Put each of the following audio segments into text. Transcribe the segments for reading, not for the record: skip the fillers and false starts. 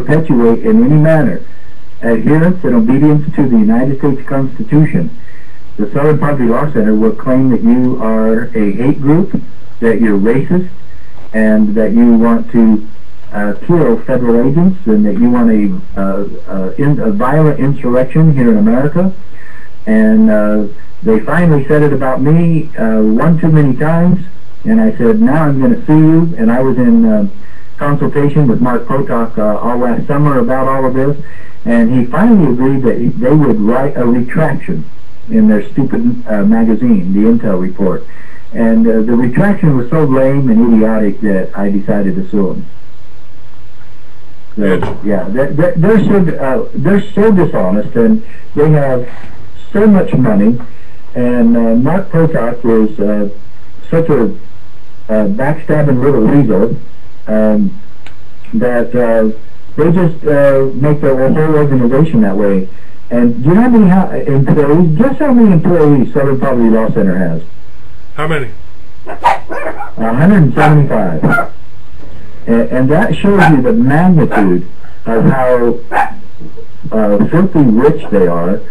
perpetuate in any manner adherence and obedience to the United States Constitution, the Southern Poverty Law Center will claim that you are a hate group, that you're racist, and that you want to kill federal agents, and that you want a violent insurrection here in America. And they finally said it about me one too many times, and I said, now I'm going to sue you. And I was in consultation with Mark Potok all last summer about all of this, and he finally agreed that they would write a retraction in their stupid magazine, the Intel Report. And the retraction was so lame and idiotic that I decided to sue them. So, yeah, they're so dishonest, and they have so much money, and Mark Potok is such a backstabbing little weasel that they just make their whole organization that way. And do you know how many employees? Guess how many employees Southern Poverty Law Center has? How many? 175. And that shows you the magnitude of how filthy rich they are.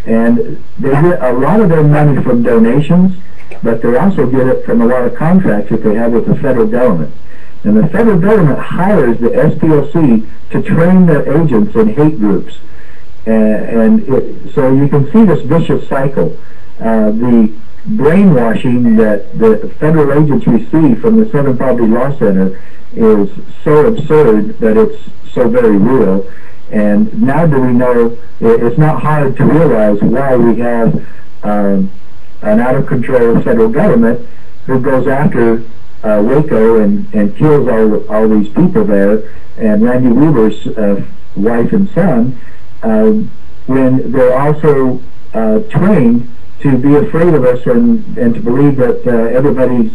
And they get a lot of their money from donations, but they also get it from a lot of contracts that they have with the federal government. And the federal government hires the SPOC to train their agents in hate groups. So you can see this vicious cycle. The brainwashing that the federal agents receive from the Southern Poverty Law Center is so absurd that it's so very real. And now do we know, it's not hard to realize why we have an out-of-control federal government who goes after Waco and kills all these people there, and Randy Weaver's wife and son, when they're also trained to be afraid of us and to believe that everybody's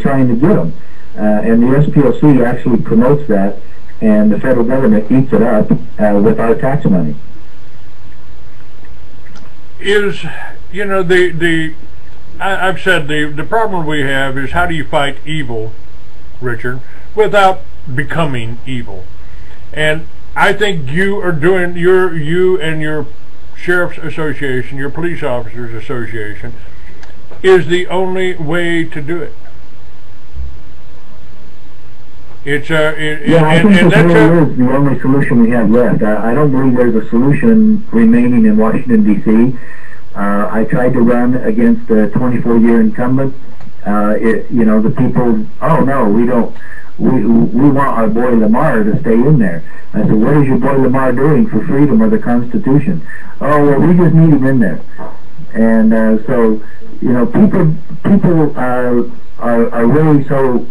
trying to get them. And the SPOC actually promotes that, and the federal government eats it up with our tax money. You know, I've said the problem we have is, how do you fight evil, Richard, without becoming evil? And I think you are doing, you and your Sheriff's Association, your Police Officers Association, is the only way to do it. It's yeah, I think this really is the only solution we have left. I don't believe there's a solution remaining in Washington, D.C. I tried to run against a 24-year incumbent. You know, the people, oh no, we don't. We want our boy Lamar to stay in there. I said, what is your boy Lamar doing for freedom or the Constitution? Oh, well, we just need him in there. And so, you know, people are really so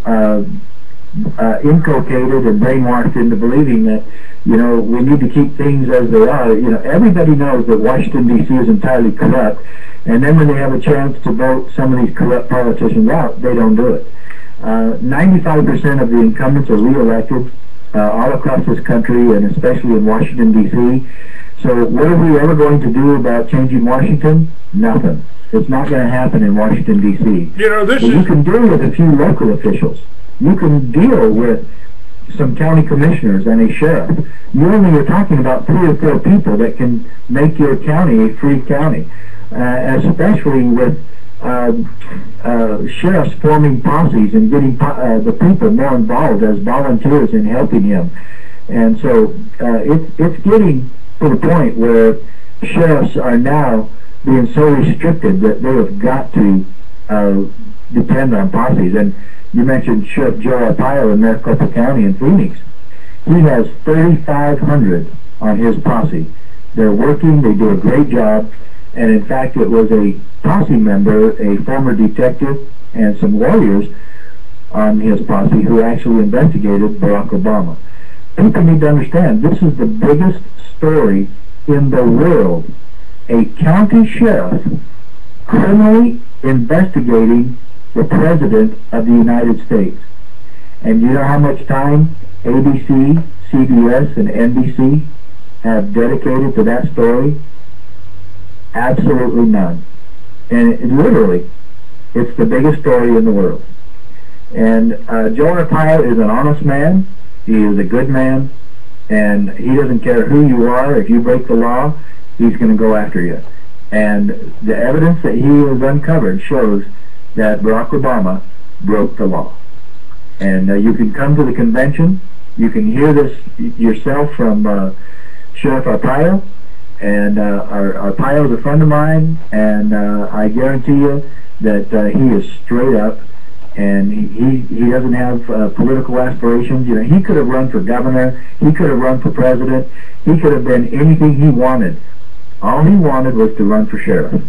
inculcated and brainwashed into believing that, you know, we need to keep things as they are. You know, everybody knows that Washington, D.C. is entirely corrupt, and then when they have a chance to vote some of these corrupt politicians out, they don't do it. 95% of the incumbents are re-elected all across this country, and especially in Washington, D.C. So what are we ever going to do about changing Washington? Nothing. It's not going to happen in Washington, D.C. You know, you can deal with a few local officials. You can deal with some county commissioners and a sheriff. You only are talking about 3 or 4 people that can make your county a free county, especially with sheriffs forming posses and getting the people more involved as volunteers in helping him. And so it's getting to the point where sheriffs are now being so restricted that they have got to depend on posses. And you mentioned Sheriff Joe Arpaio in Maricopa County in Phoenix. He has 3,500 on his posse. They're working, they do a great job, and in fact it was a posse member, a former detective, and some lawyers on his posse who actually investigated Barack Obama. People need to understand, this is the biggest story in the world. A county sheriff criminally investigating the President of the United States. And you know how much time ABC, CBS, and NBC have dedicated to that story? Absolutely none. And literally, it's the biggest story in the world. And Joe Arpaio is an honest man. He is a good man. and he doesn't care who you are. If you break the law, he's going to go after you. And the evidence that he has uncovered shows that Barack Obama broke the law. And you can come to the convention. You can hear this yourself from Sheriff Arpaio. And Arpaio is a friend of mine, and I guarantee you that he is straight up, and he doesn't have political aspirations. You know, he could have run for governor, he could have run for president, he could have been anything he wanted. All he wanted was to run for sheriff.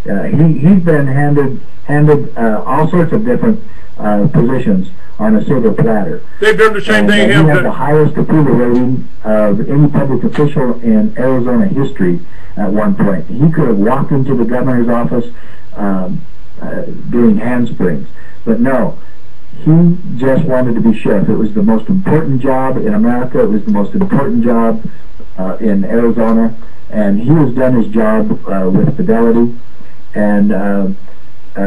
He's been handed all sorts of different positions on a silver platter. They've done the same thing. He had the highest approval rating of any public official in Arizona history at one point. He could have walked into the governor's office doing handsprings. But no, he just wanted to be sheriff. It was the most important job in America. It was the most important job in Arizona. And he has done his job with fidelity. And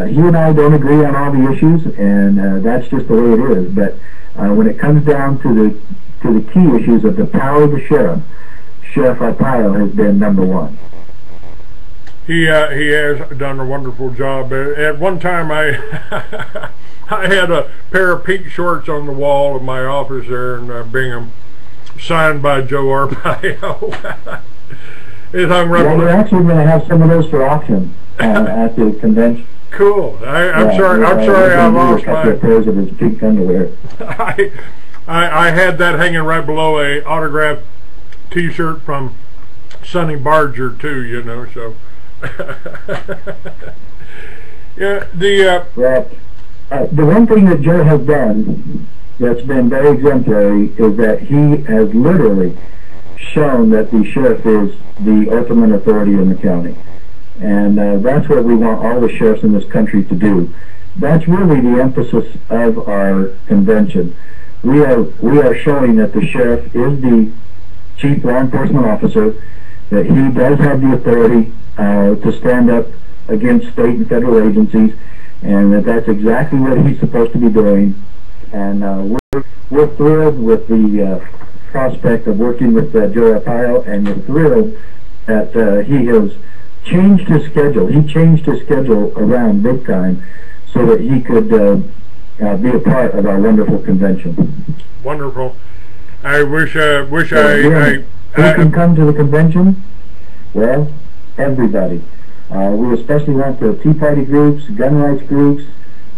he and I don't agree on all the issues, and that's just the way it is. But when it comes down to the key issues of the power of the sheriff, Sheriff Arpaio has been number one. He has done a wonderful job. At one time, I had a pair of pink shorts on the wall of my office there in Bingham, signed by Joe Arpaio. It hung right. Yeah, we're actually going to have some of those for auction at the convention. Cool. I'm sorry I lost mine. Pairs of his pink underwear. I had that hanging right below a autographed T-shirt from Sonny Barger too. You know, so. Yeah. The one thing that Joe has done that's been very exemplary is that he has literally shown that the sheriff is the ultimate authority in the county. And that's what we want all the sheriffs in this country to do. That's really the emphasis of our convention. We are showing that the sheriff is the chief law enforcement officer, that he does have the authority to stand up against state and federal agencies, and that that's exactly what he's supposed to be doing. And we're thrilled with the prospect of working with Joe Arpaio, and we're thrilled that he has changed his schedule. He changed his schedule around big time so that he could be a part of our wonderful convention. Wonderful. I wish who can come to the convention? Well, everybody. We especially want the Tea Party groups, gun rights groups,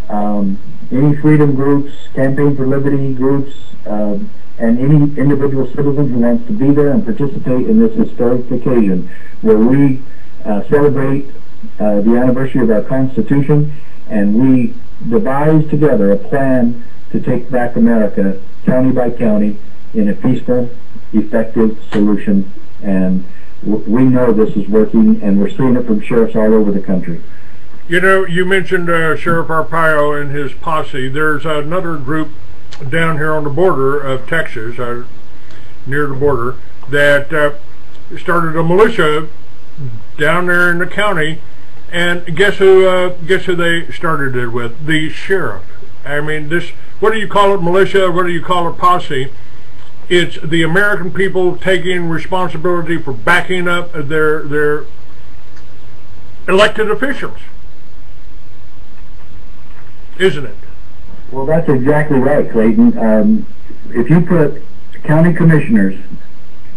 any freedom groups, Campaign for Liberty groups, and any individual citizen who wants to be there and participate in this historic occasion where we celebrate the anniversary of our Constitution, and we devise together a plan to take back America county by county in a peaceful, effective solution. And we know this is working, and we're seeing it from sheriffs all over the country. You know, you mentioned Sheriff Arpaio and his posse. There's another group down here on the border of Texas, near the border, that started a militia down there in the county, and guess who they started it with? The sheriff. I mean, this, what do you call it, militia? What do you call it, posse? It's the American people taking responsibility for backing up their elected officials, isn't it? Well, that's exactly right, Clayton. If you put county commissioners,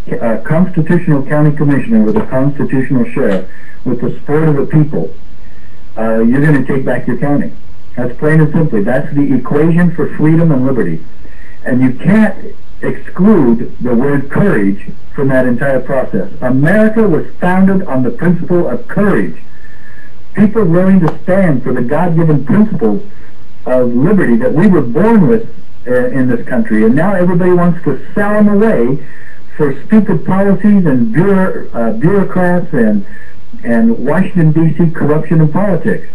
a constitutional county commissioner with a constitutional sheriff, with the support of the people, you're going to take back your county. That's plain and simply. That's the equation for freedom and liberty. And you can't exclude the word courage from that entire process. America was founded on the principle of courage. People willing to stand for the God-given principles of liberty that we were born with in this country, and now everybody wants to sell them away for stupid policies and bureaucrats and Washington, D.C. corruption and politics.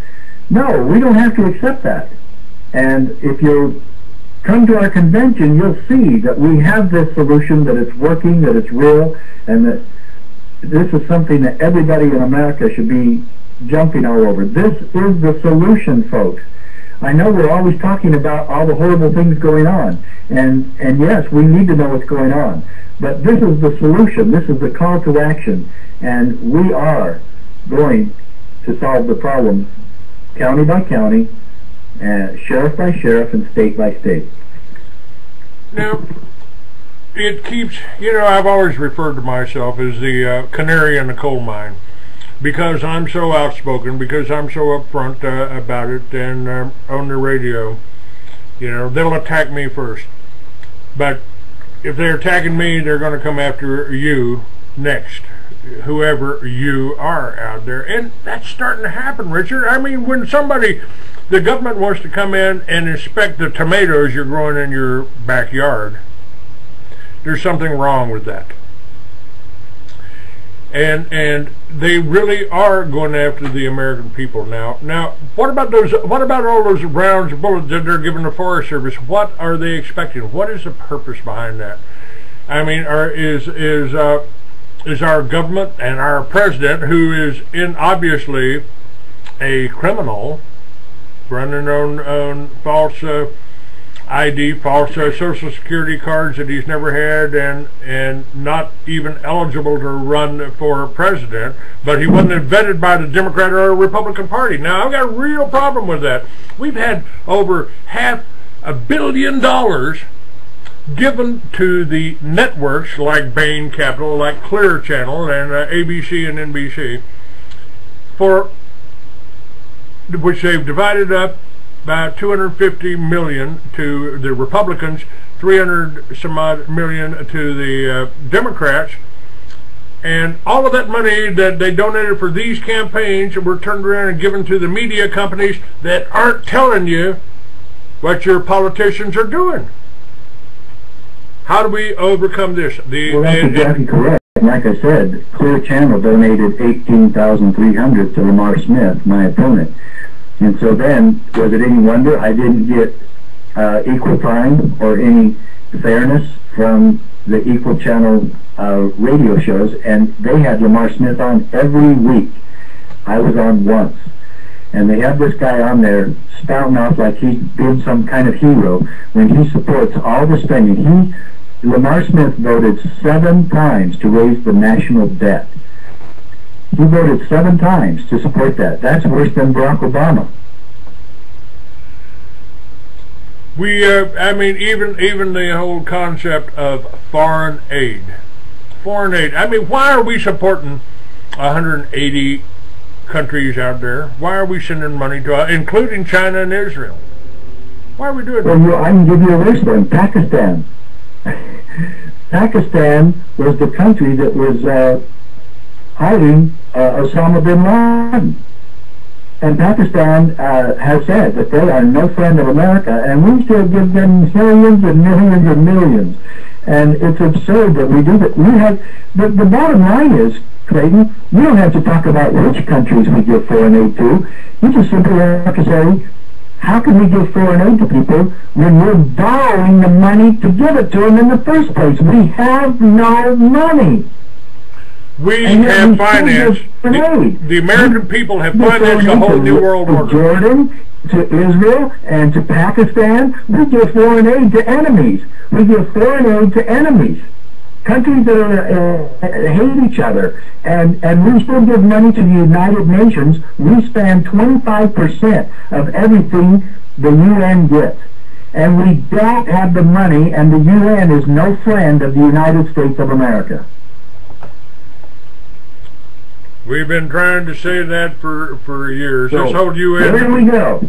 No, we don't have to accept that. And if you come to our convention, you'll see that we have this solution, that it's working, that it's real, and that this is something that everybody in America should be jumping all over. This is the solution, folks. I know we're always talking about all the horrible things going on, and yes, we need to know what's going on. But this is the solution. This is the call to action. And we are going to solve the problems county by county, sheriff by sheriff, and state by state. Now, it keeps, I've always referred to myself as the canary in the coal mine, because I'm so outspoken, because I'm so upfront about it, and on the radio, they'll attack me first. But if they're attacking me, they're going to come after you next, whoever you are out there. And that's starting to happen, Richard. I mean, when the government wants to come in and inspect the tomatoes you're growing in your backyard, there's something wrong with that. And they really are going after the American people now. Now, what about all those rounds of bullets that they're giving the Forest Service? What are they expecting? What is the purpose behind that? I mean, is our government and our president, who is obviously a criminal, running on false ID, false Social Security cards that he's never had, and not even eligible to run for president, but he wasn't vetted by the Democrat or Republican Party. Now, I've got a real problem with that. We've had over $500 million given to the networks like Bain Capital, like Clear Channel, and ABC and NBC, which they've divided up by $250 million to the Republicans, $300 some odd million to the Democrats, and all of that money that they donated for these campaigns were turned around and given to the media companies that aren't telling you what your politicians are doing. How do we overcome this? Well, that's exactly correct. Like I said, Clear Channel donated $18,300 to Lamar Smith, my opponent. And so then, was it any wonder I didn't get equal time or any fairness from the Equal Channel radio shows? And they had Lamar Smith on every week. I was on once. And they have this guy on there spouting off like he's been some kind of hero when he supports all the spending. Lamar Smith voted 7 times to raise the national debt. He voted 7 times to support that. That's worse than Barack Obama. I mean, even the whole concept of foreign aid. Foreign aid. I mean, why are we supporting 180 countries out there? Why are we sending money to, including China and Israel? Why are we doing that? Well, I can give you a worse one. Pakistan. Pakistan was the country that was hiding Osama bin Laden. And Pakistan has said that they are no friend of America, and we still give them millions and millions and millions. And it's absurd that we do that. The bottom line is, Clayton, you don't have to talk about which countries we give foreign aid to. You just simply have to say, how can we give foreign aid to people when we're borrowing the money to give it to them in the first place? We have no money. We have financed, the American people have financed a whole new world order. To Jordan, to Israel, and to Pakistan, we give foreign aid to enemies. We give foreign aid to enemies. Countries that hate each other. And we still give money to the United Nations. We spend 25% of everything the UN gets. And we don't have the money, and the UN is no friend of the United States of America. We've been trying to say that for years. So, this whole UN. There we go.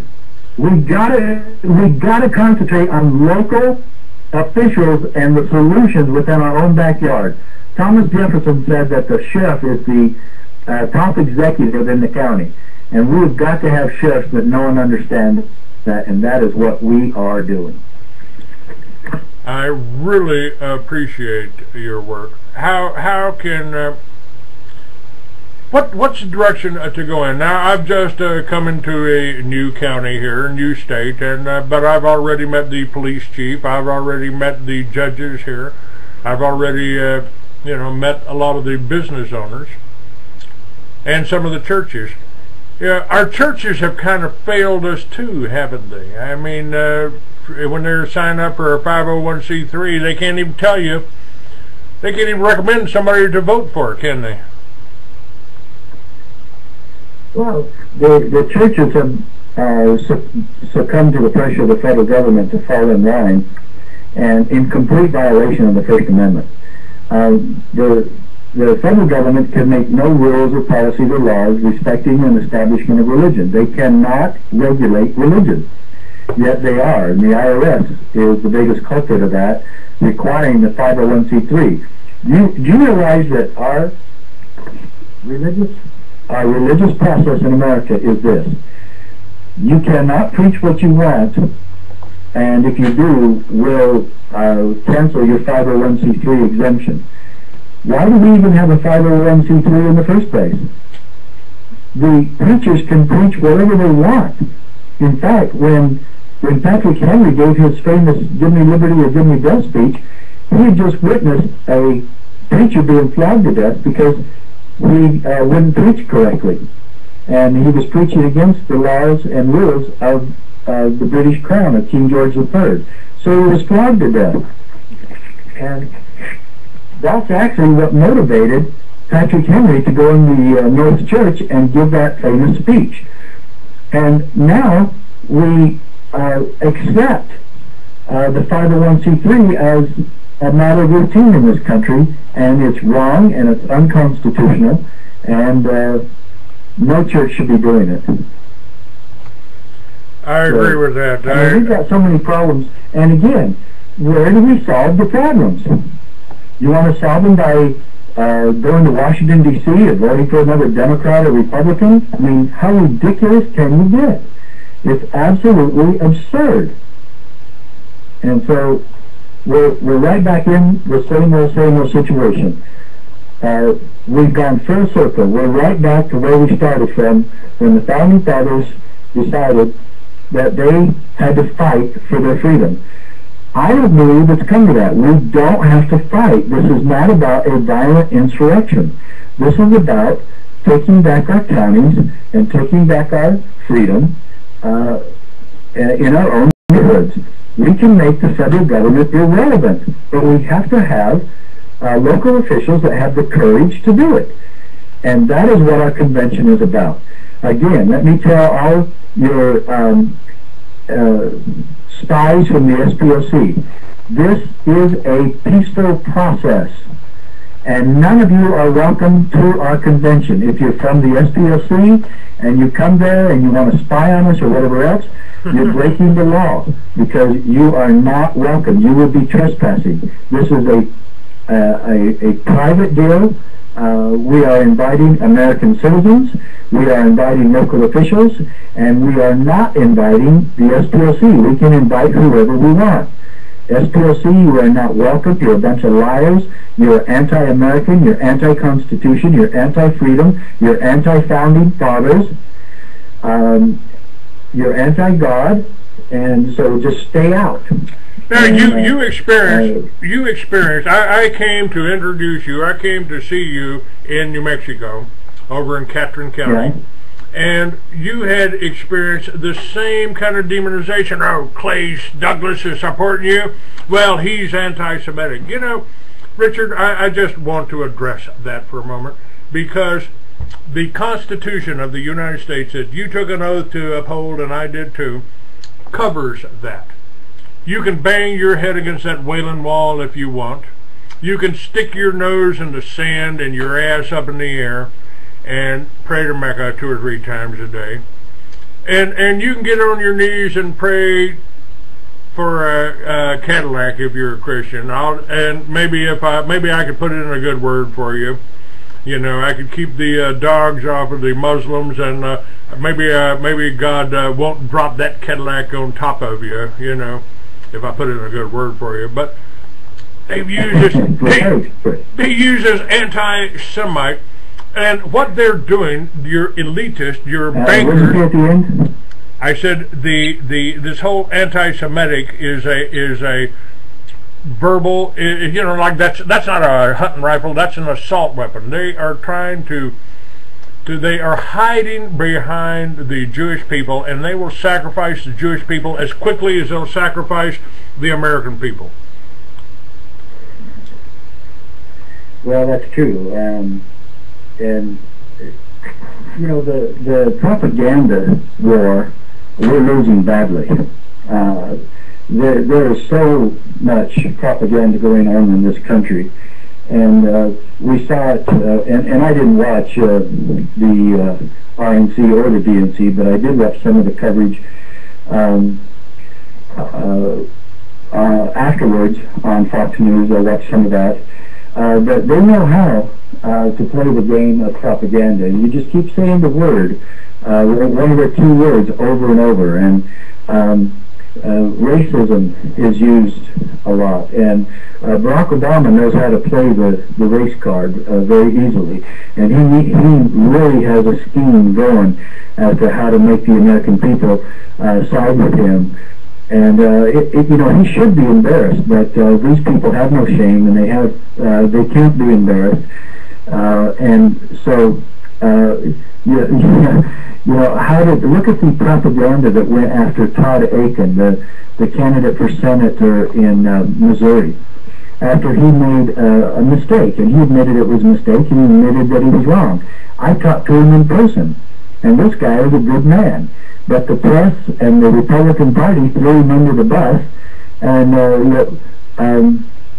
We gotta concentrate on local officials and the solutions within our own backyard. Thomas Jefferson said that the sheriff is the top executive in the county, and we've got to have sheriffs that know and understand that, and that is what we are doing. I really appreciate your work. How can what's the direction to go in? Now, I've just come into a new county here, a new state, and but I've already met the police chief. I've already met the judges here. I've already, met a lot of the business owners and some of the churches. Yeah, our churches have kind of failed us too, haven't they? I mean, when they're signed up for a 501c3, they can't even tell you They can't even recommend somebody to vote for, can they? Well, the churches have succumbed to the pressure of the federal government to fall in line, and in complete violation of the First Amendment. The federal government can make no rules or policies or laws respecting an establishment of religion. They cannot regulate religion, yet they are, and the IRS is the biggest culprit of that, requiring the 501c3. Do you realize that our religious process in America is this: you cannot preach what you want, and if you do, we'll cancel your 501c3 exemption. Why do we even have a 501c3 in the first place? The preachers can preach whatever they want. In fact, when Patrick Henry gave his famous "Give me liberty or give me death" speech, he had just witnessed a preacher being flogged to death because he wouldn't preach correctly. And he was preaching against the laws and rules of the British Crown of King George III. So he was flogged to death. And that's actually what motivated Patrick Henry to go in the North Church and give that famous speech. And now we accept the 501c3 as a matter of routine in this country, and it's wrong and it's unconstitutional, and no church should be doing it. I agree with that. We've got so many problems, and again, where do we solve the problems? You want to solve them by going to Washington, D.C. and voting for another Democrat or Republican? I mean, how ridiculous can you get? It's absolutely absurd. And so we're right back in the same old situation. We've gone full circle. We're right back to where we started from when the Founding Fathers decided that they had to fight for their freedom. I don't believe it's come to that. We don't have to fight. This is not about a violent insurrection. This is about taking back our counties and taking back our freedom in our own neighborhoods. We can make the federal government irrelevant, but we have to have local officials that have the courage to do it. And that is what our convention is about. Again, let me tell all your spies from the SPOC, this is a peaceful process, and none of you are welcome to our convention. If you're from the SPOC and you come there and you want to spy on us or whatever else, you're breaking the law, because you are not welcome. You will be trespassing. This is a private deal. We are inviting American citizens, we are inviting local officials, and we are not inviting the SPOC. We can invite whoever we want. SPOC, you are not welcome. You're a bunch of liars. You're anti-American. You're anti-Constitution. You're anti-freedom. You're anti-founding fathers. You're anti-God, and so just stay out. Now, you experienced, I came to introduce you, I came to see you in New Mexico, over in Catron County, right. And you had experienced the same kind of demonization. Oh, Clay Douglas is supporting you. Well, he's anti-Semitic. You know, Richard, I just want to address that for a moment, because the Constitution of the United States that you took an oath to uphold, and I did too, covers that. You can bang your head against that Wailing Wall if you want. You can stick your nose in the sand and your ass up in the air and pray to Mack 2 or 3 times a day. And you can get on your knees and pray for a Cadillac if you're a Christian. And maybe I could put it in a good word for you. You know, I could keep the dogs off of the Muslims, and maybe God won't drop that Cadillac on top of you, you know, if I put it in a good word for you. But they use this anti-Semite, and what they're doing, your elitist, your bankers. I said this whole anti-Semitic is a verbal, you know, like that's not a hunting rifle, that's an assault weapon. They are trying they are hiding behind the Jewish people, and they will sacrifice the Jewish people as quickly as they'll sacrifice the American people. Well, that's true. And you know, the propaganda war, we're losing badly. There is so much propaganda going on in this country, and we saw it. And I didn't watch the RNC or the DNC, but I did watch some of the coverage afterwards on Fox News. I watched some of that. But they know how to play the game of propaganda. You just keep saying the word, one of the two words over and over, and racism is used a lot. And Barack Obama knows how to play the race card very easily, and he really has a scheme going as to how to make the American people side with him. And you know, he should be embarrassed, but these people have no shame, and they can't be embarrassed. And so, you know, look at the propaganda that went after Todd Aiken, the candidate for senator in Missouri, after he made a mistake, and he admitted it was a mistake, and he admitted that he was wrong. I talked to him in person, and this guy is a good man. But the press and the Republican Party threw him under the bus, and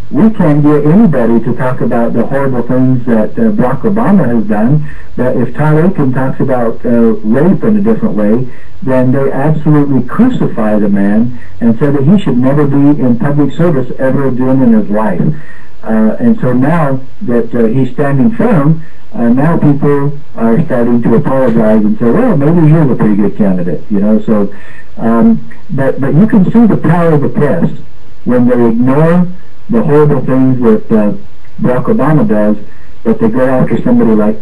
we can't get anybody to talk about the horrible things that Barack Obama has done. But if Todd Aiken talks about rape in a different way, then they absolutely crucify the man and say that he should never be in public service ever again in his life. And so now that he's standing firm, now people are starting to apologize and say, well, maybe you're a pretty good candidate, you know. So, but you can see the power of the press when they ignore the horrible things that Barack Obama does, but they go after somebody like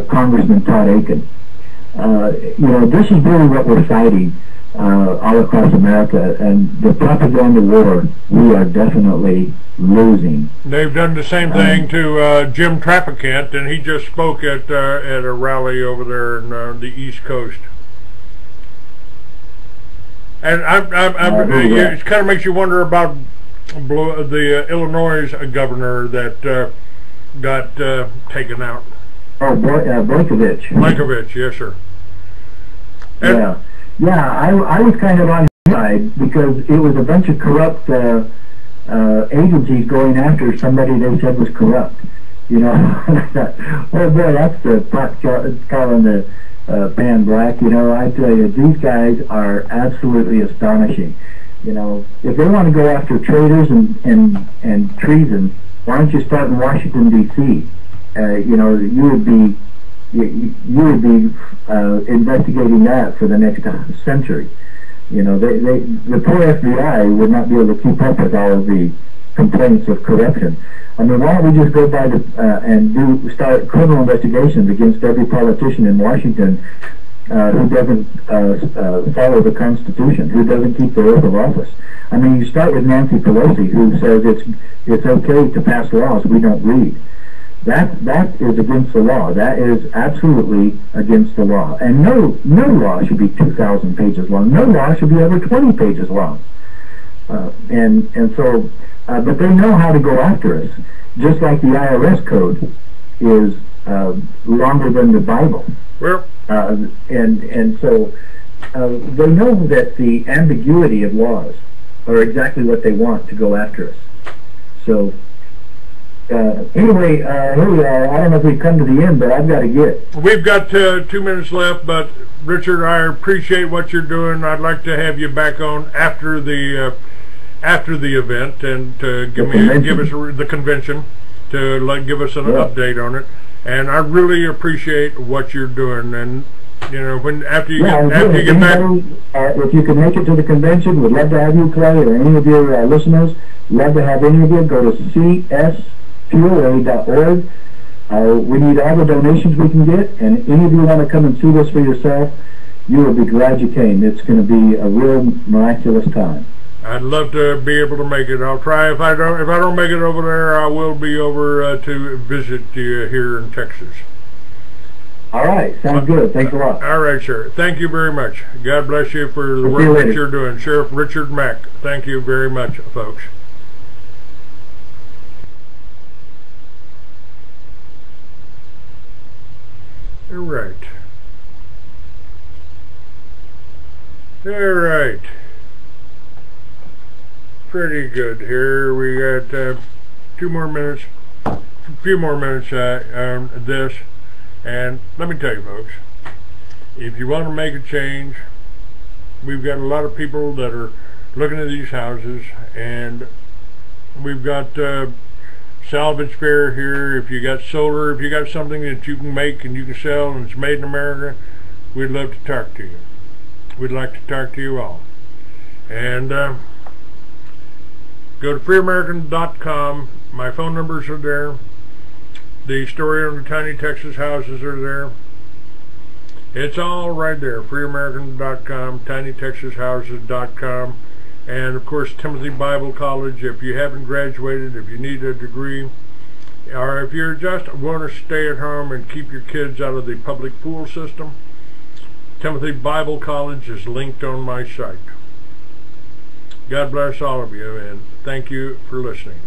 Congressman Todd Aiken. You know, this is really what we're fighting all across America, and the propaganda war, we are definitely losing. They've done the same thing to Jim Traficant, and he just spoke at a rally over there in the East Coast. And it kind of makes you wonder about the Illinois governor that got taken out. Oh, Blankovich. Blankovich, yes, sir. And yeah, I was kind of on his side because it was a bunch of corrupt agencies going after somebody they said was corrupt. You know, oh boy, that's the pot calling the pan black. You know, I tell you, these guys are absolutely astonishing. You know, if they want to go after traitors and treason, why don't you start in Washington, D.C.? You know, you would be investigating that for the next century. You know, the poor FBI would not be able to keep up with all of the complaints of corruption. I mean, why don't we just go by and start criminal investigations against every politician in Washington who doesn't follow the Constitution, who doesn't keep the oath of office? I mean, you start with Nancy Pelosi, who says it's okay to pass laws we don't read. That is against the law. That is absolutely against the law. And no law should be 2,000 pages long. No law should be over 20 pages long. And so, but they know how to go after us, just like the IRS code is longer than the Bible. Well, and so they know that the ambiguity of laws are exactly what they want to go after us. So. Anyway, here we are. I don't know if we've come to the end, but I've got to get. We've got 2 minutes left, but Richard, I appreciate what you're doing. I'd like to have you back on after the event and to give us the convention to give us an update on it. And I really appreciate what you're doing. And you know, after you get back, if you can make it to the convention, we'd love to have you, Clay, or any of your listeners. Love to have any of you. Go to CSPOA.org. We need all the donations we can get, and any of you want to come and see this for yourself, you will be glad you came. It's going to be a real miraculous time. I'd love to be able to make it. I'll try. If I don't make it over there, I will be over to visit you here in Texas. All right, sounds good. Thanks a lot. All right, sir. Thank you very much. God bless you for the work that you're doing. Sheriff Richard Mack, thank you very much, folks. All right. All right. Pretty good here. We got a few more minutes on this. And let me tell you, folks, if you want to make a change, we've got a lot of people that are looking at these houses, and we've got salvage fair here. If you got solar, if you got something that you can make and you can sell and it's made in America, we'd love to talk to you. We'd like to talk to you all. And go to freeamerican.com. My phone numbers are there. The story on the tiny Texas houses are there. It's all right there. freeamerican.com, tinytexashouses.com. And of course, Timothy Bible College. If you haven't graduated, if you need a degree, or if you just want to stay at home and keep your kids out of the public pool system, Timothy Bible College is linked on my site. God bless all of you, and thank you for listening.